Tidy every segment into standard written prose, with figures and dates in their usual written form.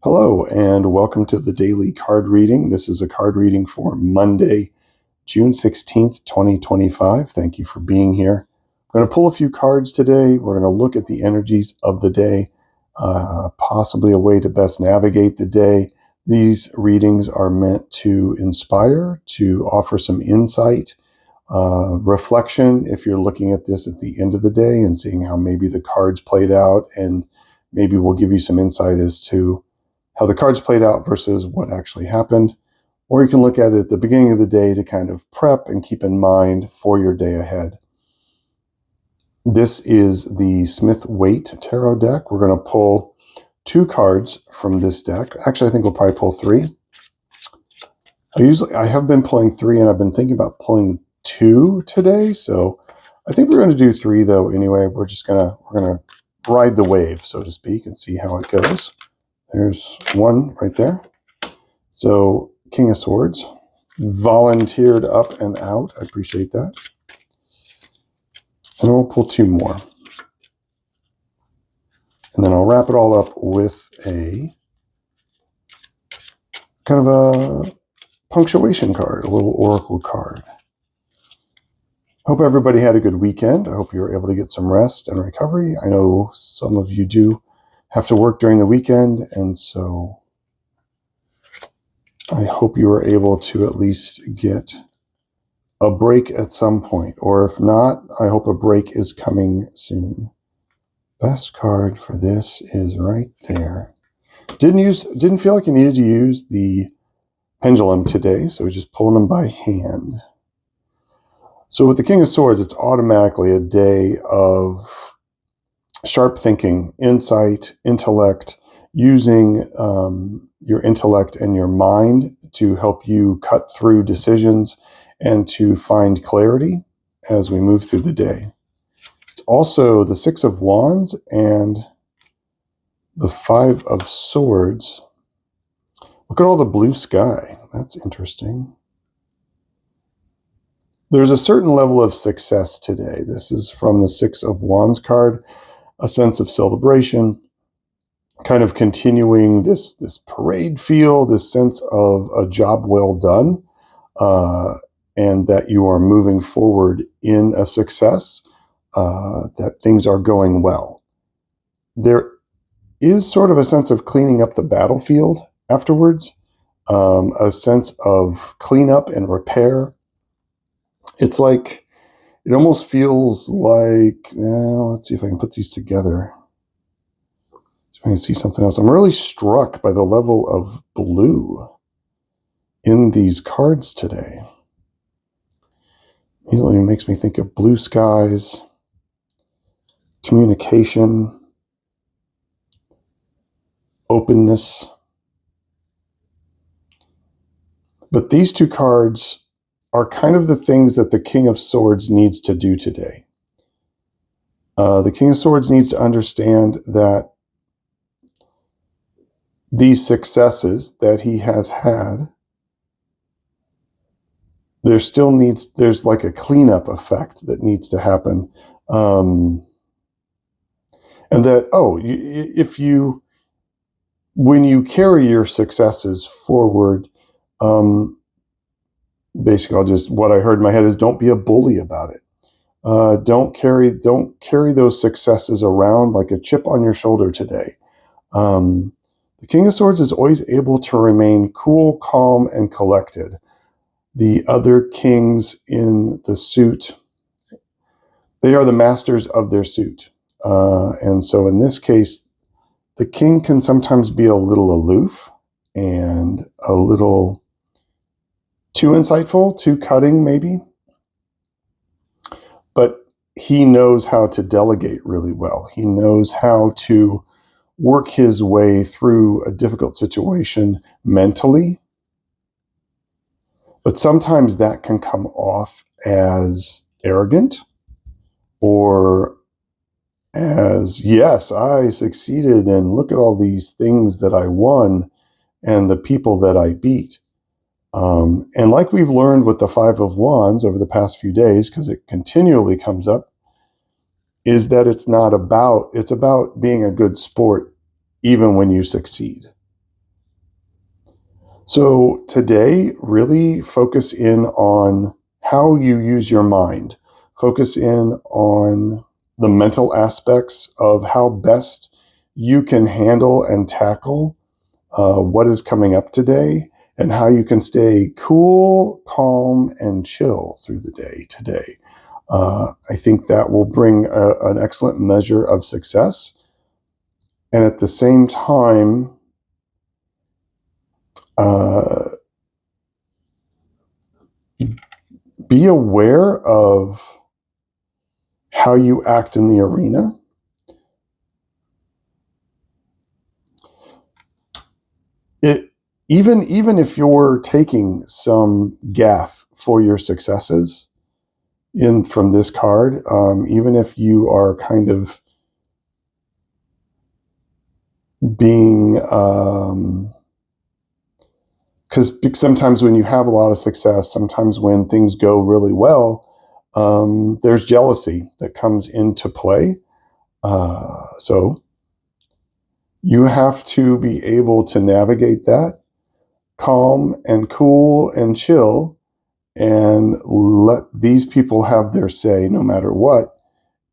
Hello, and welcome to the daily card reading. This is a card reading for Monday, June 16th, 2025. Thank you for being here. I'm going to pull a few cards today. We're going to look at the energies of the day, possibly a way to best navigate the day. These readings are meant to inspire, to offer some insight, reflection if you're looking at this at the end of the day and seeing how maybe the cards played out, and maybe we'll give you some insight as to how the cards played out versus what actually happened. Or you can look at it at the beginning of the day to kind of prep and keep in mind for your day ahead. This is the Smith-Waite tarot deck. We're going to pull two cards from this deck. Actually, I think we'll probably pull three. I have been pulling three, and I've been thinking about pulling two today. So I think we're going to do three though. Anyway, we're gonna ride the wave, so to speak, and see how it goes. There's one right there. So King of Swords volunteered up and out. I appreciate that. And we'll pull two more. And then I'll wrap it all up with a kind of a punctuation card, a little oracle card. Hope everybody had a good weekend. I hope you were able to get some rest and recovery. I know some of you do have to work during the weekend, and so I hope you were able to at least get a break at some point, or if not, I hope a break is coming soon. Best card for this is right there. Didn't feel like I needed to use the pendulum today, so we're just pulling them by hand. So with the King of Swords, it's automatically a day of sharp thinking, insight, intellect, using your intellect and your mind to help you cut through decisions and to find clarity as we move through the day. It's also the Six of Wands and the Five of Swords. Look at all the blue sky. That's interesting. There's a certain level of success today. This is from the Six of Wands card, a sense of celebration, kind of continuing this parade feel, this sense of a job well done, and that you are moving forward in a success, that things are going well. There is sort of a sense of cleaning up the battlefield afterwards, a sense of cleanup and repair. It's like, it almost feels like, let's see if I can put these together. I can see something else. I'm really struck by the level of blue in these cards today. It makes me think of blue skies, communication, openness. But these two cards are kind of the things that the King of Swords needs to do today. The King of Swords needs to understand that these successes that he has had, there's like a cleanup effect that needs to happen. And that, when you carry your successes forward, basically what I heard in my head is don't be a bully about it. Don't carry those successes around like a chip on your shoulder today. The King of Swords is always able to remain cool, calm, and collected. The other kings in the suit, they are the masters of their suit. And so in this case, the king can sometimes be a little aloof and a little too insightful, too cutting maybe. But he knows how to delegate really well. He knows how to work his way through a difficult situation mentally. But sometimes that can come off as arrogant, or as, yes, I succeeded and look at all these things that I won and the people that I beat. And like we've learned with the Five of Wands over the past few days, because it continually comes up, is that it's about being a good sport even when you succeed. So today, really focus in on how you use your mind. Focus in on the mental aspects of how best you can handle and tackle what is coming up today, and how you can stay cool, calm, and chill through the day today. I think that will bring an excellent measure of success. And at the same time, uh, be aware of how you act in the arena. It even if you're taking some gaff for your successes in from this card, even if you are kind of being because sometimes when you have a lot of success, sometimes when things go really well, there's jealousy that comes into play. So you have to be able to navigate that, calm and cool and chill, and let these people have their say no matter what.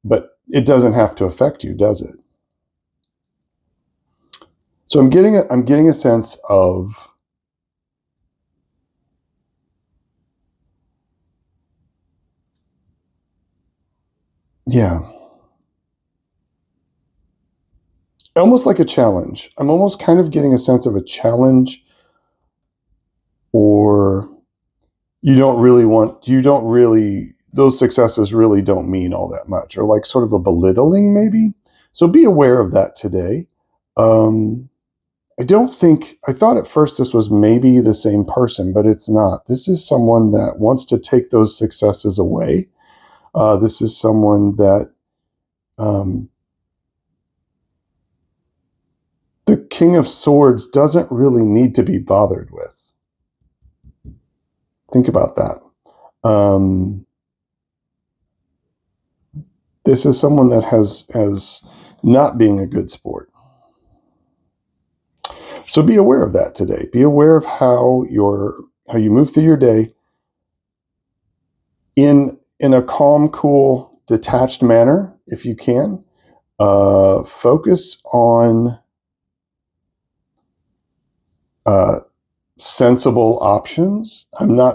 But it doesn't have to affect you, does it? So I'm getting a sense of, yeah, almost like a challenge. I'm almost kind of getting a sense of a challenge, or you don't really, those successes really don't mean all that much, or like sort of a belittling maybe. So be aware of that today. Um, I thought at first this was maybe the same person, but it's not. This is someone that wants to take those successes away. This is someone that um, the King of Swords doesn't really need to be bothered with. Think about that. Um, this is someone that has not being a good sport. So be aware of that today. Be aware of how you move through your day in a calm, cool, detached manner, if you can. Focus on uh, sensible options.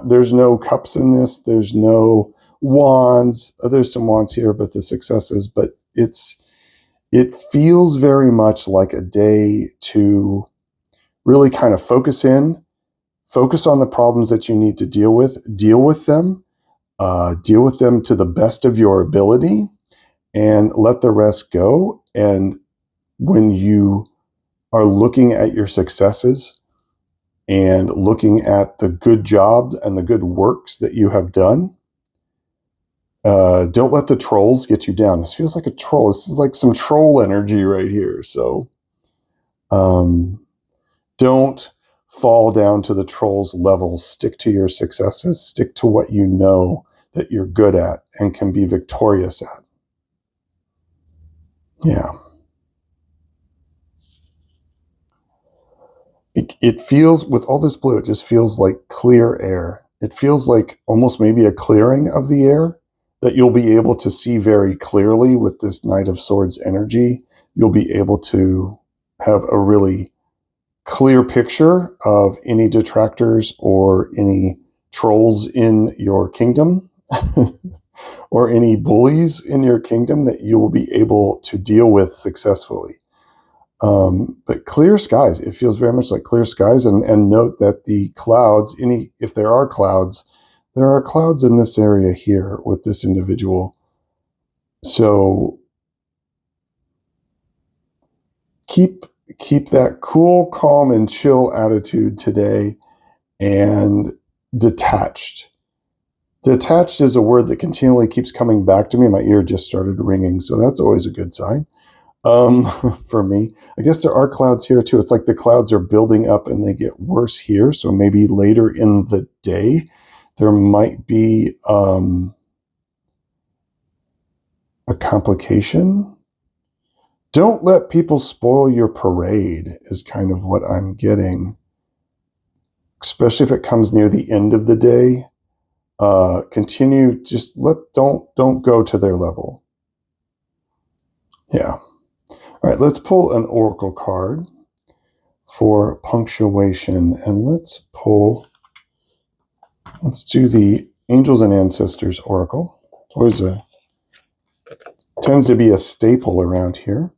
There's no cups in this. There's no wands. There's some wands here, but the successes, but it feels very much like a day to really kind of focus on the problems that you need to deal with them, deal with them to the best of your ability, and let the rest go. And when you are looking at your successes and looking at the good job and the good works that you have done, don't let the trolls get you down. This feels like a troll. This is like some troll energy right here. So don't fall down to the trolls level. Stick to your successes. Stick to what you know that you're good at and can be victorious at. Yeah. It feels, with all this blue, it just feels like clear air. It feels like almost maybe a clearing of the air that you'll be able to see very clearly with this Knight of Swords energy. You'll be able to have a really clear picture of any detractors or any trolls in your kingdom or any bullies in your kingdom that you will be able to deal with successfully. But clear skies, it feels very much like clear skies. And note that the clouds, if there are clouds in this area here with this individual. So keep that cool, calm, and chill attitude today, and detached. Detached is a word that continually keeps coming back to me. My ear just started ringing, so that's always a good sign. For me, I guess there are clouds here too. It's like the clouds are building up and they get worse here. So maybe later in the day, there might be a complication. Don't let people spoil your parade is kind of what I'm getting. especially if it comes near the end of the day, continue, just don't go to their level. Yeah. All right, let's pull an oracle card for punctuation, and let's do the Angels and Ancestors Oracle. It's always tends to be a staple around here.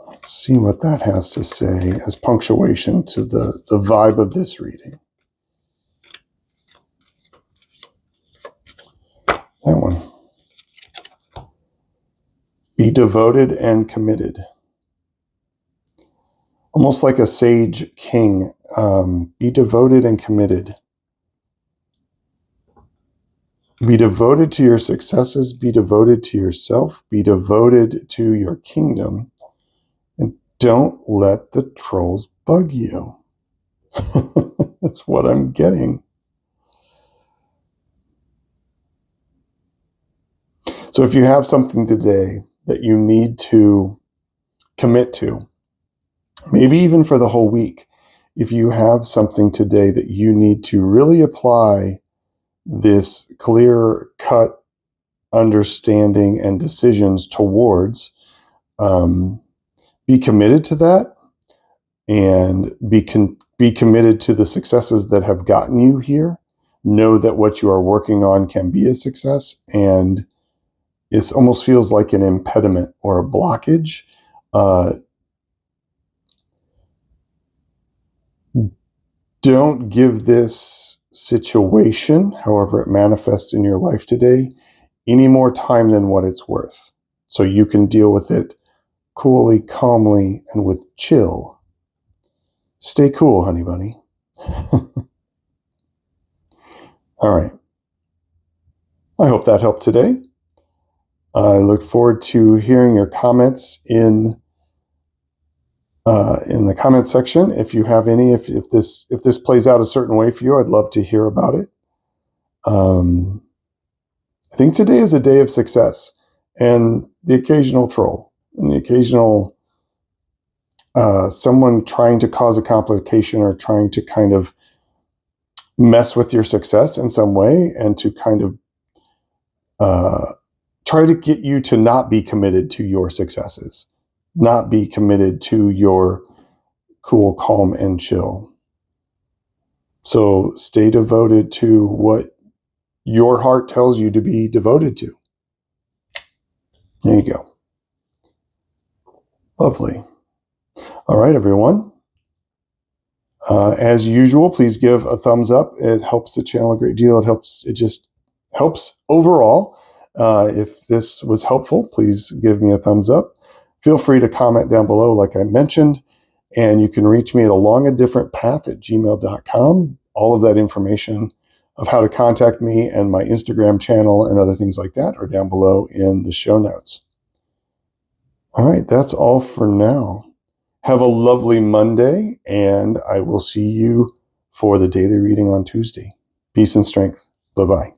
Let's see what that has to say as punctuation to the vibe of this reading. That one. Be devoted and committed. Almost like a sage king. Be devoted and committed. Be devoted to your successes. Be devoted to yourself. Be devoted to your kingdom. And don't let the trolls bug you. That's what I'm getting. So if you have something today that you need to commit to, maybe even for the whole week, if you have something today that you need to really apply this clear-cut understanding and decisions towards, be committed to that, and be committed to the successes that have gotten you here. Know that what you are working on can be a success, and it almost feels like an impediment or a blockage. Don't give this situation, however it manifests in your life today, any more time than what it's worth. So you can deal with it coolly, calmly, and with chill. Stay cool, honey bunny. All right. I hope that helped today. I look forward to hearing your comments in the comment section. If you have any, if this plays out a certain way for you, I'd love to hear about it. I think today is a day of success, and the occasional troll and the occasional someone trying to cause a complication or trying to kind of mess with your success in some way, and to kind of try to get you to not be committed to your successes, not be committed to your cool, calm, and chill. So stay devoted to what your heart tells you to be devoted to. There you go. Lovely. All right, everyone. As usual, please give a thumbs up. It helps the channel a great deal. It just helps overall. If this was helpful, please give me a thumbs up. Feel free to comment down below, like I mentioned, and you can reach me at alongadifferentpath@gmail.com. All of that information of how to contact me and my Instagram channel and other things like that are down below in the show notes. All right, that's all for now. Have a lovely Monday, and I will see you for the daily reading on Tuesday. Peace and strength. Bye-bye.